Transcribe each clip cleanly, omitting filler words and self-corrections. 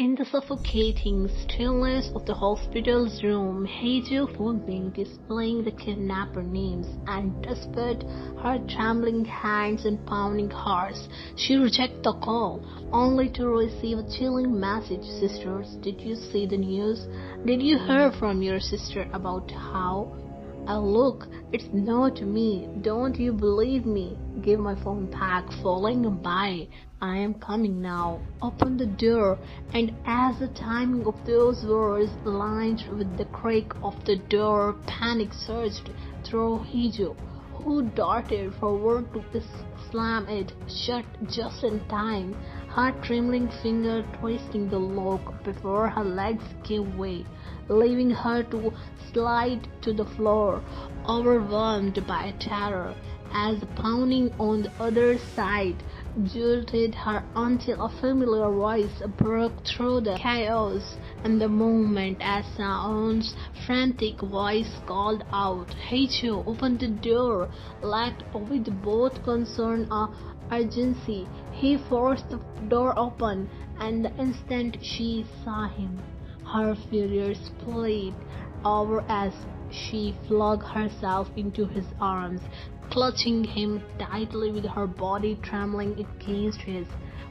In the suffocating stillness of the hospital's room, Hazel Funbing displaying the kidnapper names and despite her trembling hands and pounding hearts, she rejected the call, only to receive a chilling message. Sisters, did you see the news? Did you hear from your sister about how? Look, it's not me. Don't you believe me? Give my phone back, falling by. I am coming now. Open the door. And as the timing of those words aligned with the creak of the door, panic surged through Hijo, who darted forward to slam it shut just in time, her trembling finger twisting the lock before her legs gave way, leaving her to slide to the floor, overwhelmed by terror, as the pounding on the other side jolted her until a familiar voice broke through the chaos, and the moment as Saon's frantic voice called out, "Heicho, open the door!" lacked with both concern and urgency. He forced the door open, and the instant she saw him, her fury spilled over as she flung herself into his arms, clutching him tightly with her body trembling against his,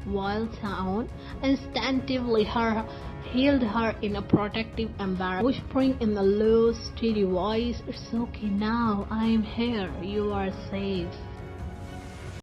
while Saon instinctively held her in a protective embrace, whispering in a low, steady voice, "It's okay now. I am here. You are safe."